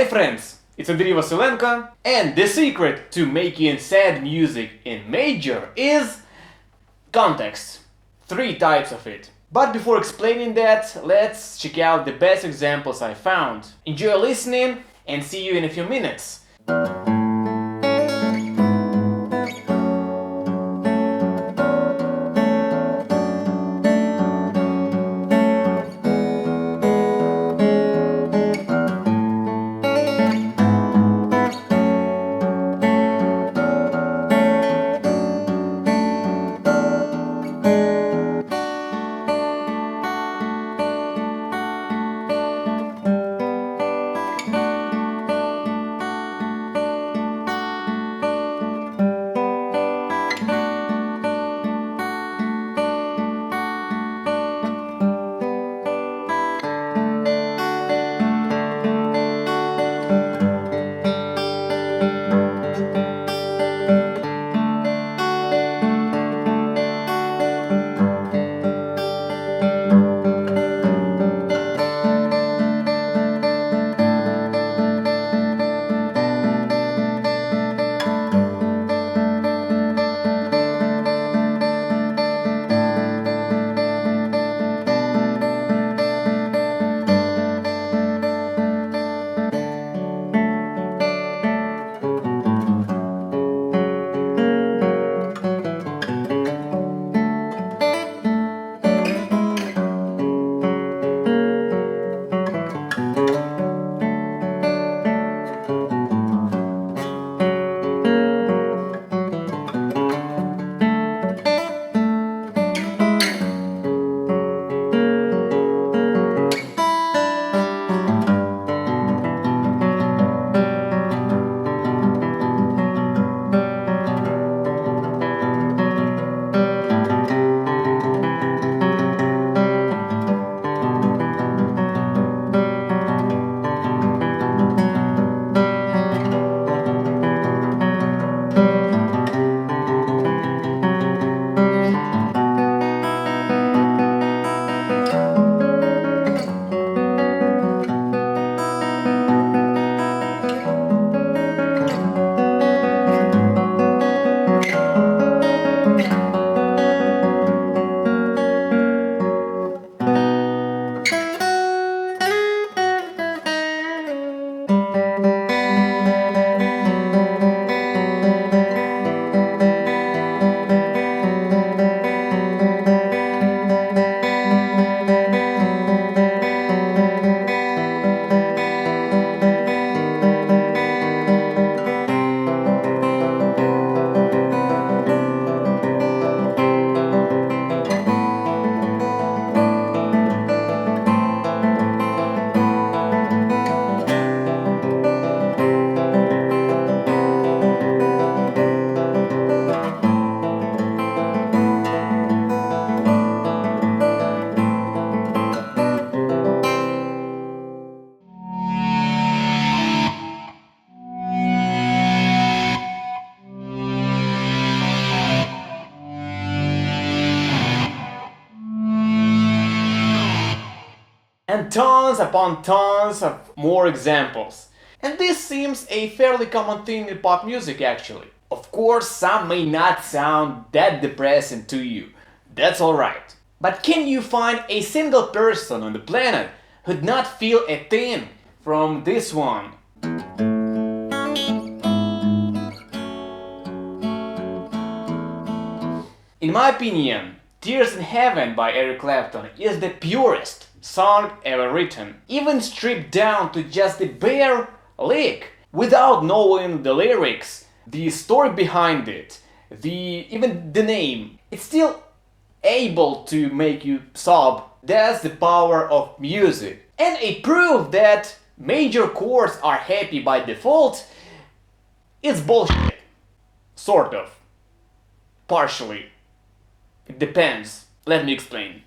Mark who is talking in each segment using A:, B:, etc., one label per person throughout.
A: Hi friends, it's Andriy Vasilenko, and the secret to making sad music in major is context. 3 types of it. But before explaining that, let's check out the best examples I found. Enjoy listening and see you in a few minutes. And tons upon tons of more examples. And this seems a fairly common thing in pop music actually. Of course, some may not sound that depressing to you. That's alright. But can you find a single person on the planet who'd not feel a thing from this one? In my opinion, Tears in Heaven by Eric Clapton is the purest song ever written, even stripped down to just the bare lick, without knowing the lyrics, the story behind it, even the name. It's still able to make you sob. That's the power of music. And a proof that major chords are happy by default is bullshit. Sort of. Partially. It depends. Let me explain.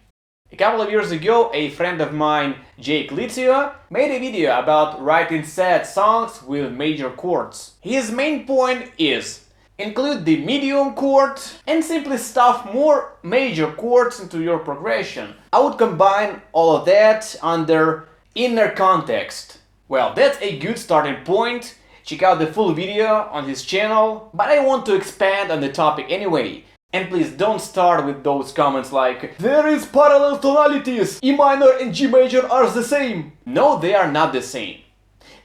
A: A couple of years ago, a friend of mine, Jake Litzio, made a video about writing sad songs with major chords. His main point is include the medium chord and simply stuff more major chords into your progression. I would combine all of that under inner context. Well, that's a good starting point. Check out the full video on his channel, but I want to expand on the topic anyway. And please don't start with those comments like there is parallel tonalities, E minor and G major are the same. No, they are not the same.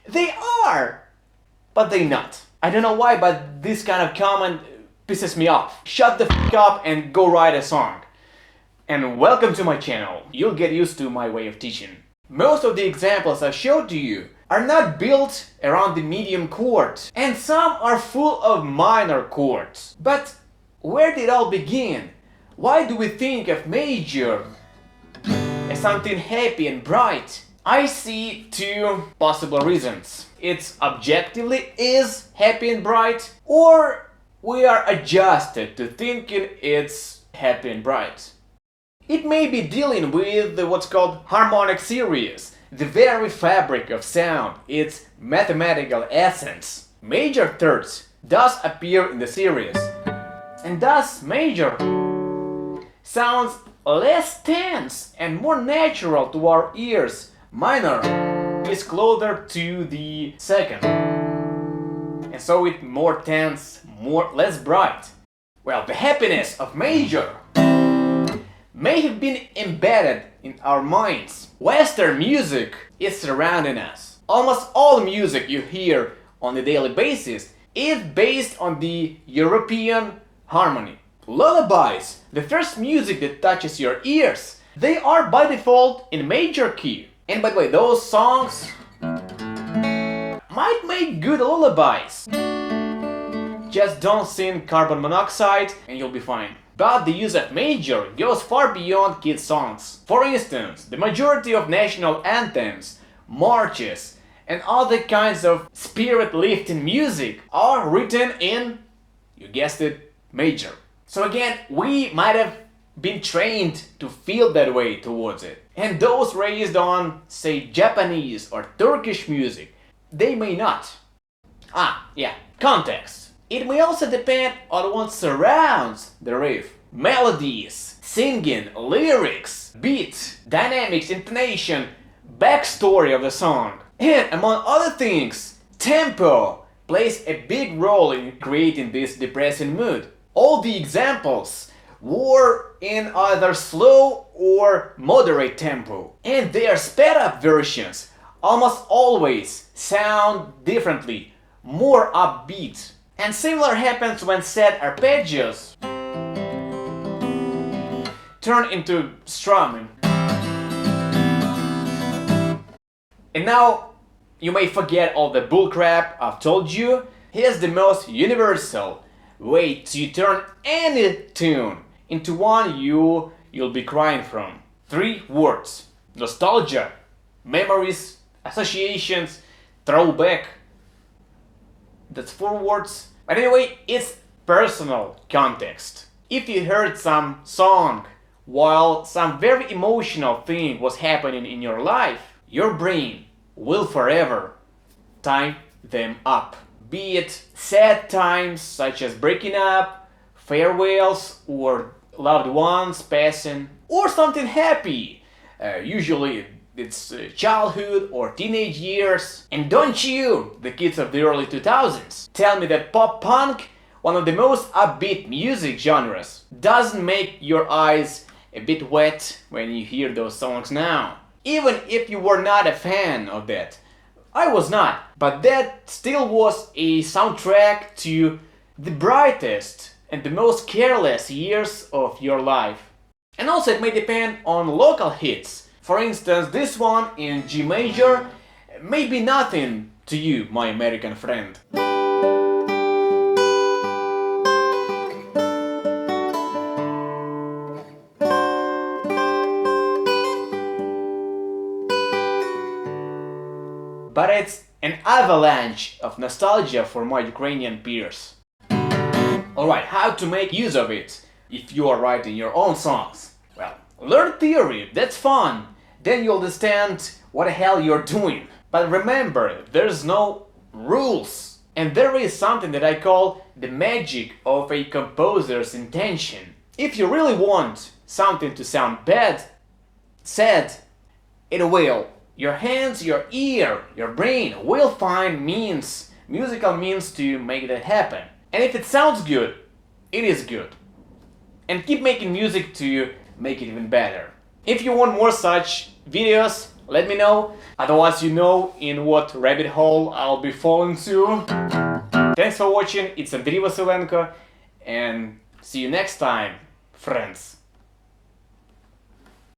A: They are, but they not. I don't know why, but this kind of comment pisses me off. Shut the f up and go write a song. And welcome to my channel. You'll get used to my way of teaching. Most of the examples I showed to you are not built around the medium chord, and some are full of minor chords. But where did it all begin? Why do we think of major as something happy and bright? I see two possible reasons. It objectively is happy and bright, or we are adjusted to thinking it's happy and bright. It may be dealing with what's called harmonic series, the very fabric of sound, its mathematical essence. Major thirds does appear in the series, and thus major sounds less tense and more natural to our ears. Minor is closer to the second, and so it's more tense, less bright. Well, the happiness of major may have been embedded in our minds. Western music is surrounding us. Almost all music you hear on a daily basis is based on the European harmony. Lullabies, the first music that touches your ears, they are by default in major key. And by the way, those songs might make good lullabies. Just don't sing carbon monoxide and you'll be fine. But the use of major goes far beyond kids' songs. For instance, the majority of national anthems, marches, and other kinds of spirit-lifting music are written in, you guessed it, major. So again, we might have been trained to feel that way towards it. And those raised on, say, Japanese or Turkish music, they may not. Context. It may also depend on what surrounds the riff. Melodies, singing, lyrics, beat, dynamics, intonation, backstory of the song. And among other things, tempo plays a big role in creating this depressing mood. All the examples were in either slow or moderate tempo, and their sped up versions almost always sound differently, more upbeat. And similar happens when sad arpeggios turn into strumming. And now you may forget all the bullcrap I've told you. Here's the most universal way to turn any tune into one you'll be crying from. 3 words: nostalgia, memories, associations, throwback. That's 4 words. But anyway, it's personal context. If you heard some song while some very emotional thing was happening in your life, your brain will forever time them up. Be it sad times such as breaking up, farewells, or loved ones passing, or something happy. Usually it's childhood or teenage years. And don't you, the kids of the early 2000s, tell me that pop punk, one of the most upbeat music genres, doesn't make your eyes a bit wet when you hear those songs now. Even if you were not a fan of that. I was not, but that still was a soundtrack to the brightest and the most careless years of your life. And also it may depend on local hits. For instance, this one in G major may be nothing to you, my American friend. But it's an avalanche of nostalgia for my Ukrainian peers. Alright, how to make use of it if you are writing your own songs? Well, learn theory, that's fun. Then you understand what the hell you're doing. But remember, there's no rules. And there is something that I call the magic of a composer's intention. If you really want something to sound bad, sad, it will. Your hands, your ear, your brain will find means, musical means to make that happen. And if it sounds good, it is good. And keep making music to make it even better. If you want more such videos, let me know. Otherwise, you know in what rabbit hole I'll be falling to. Thanks for watching, it's Andriy Vasilenko, and see you next time, friends.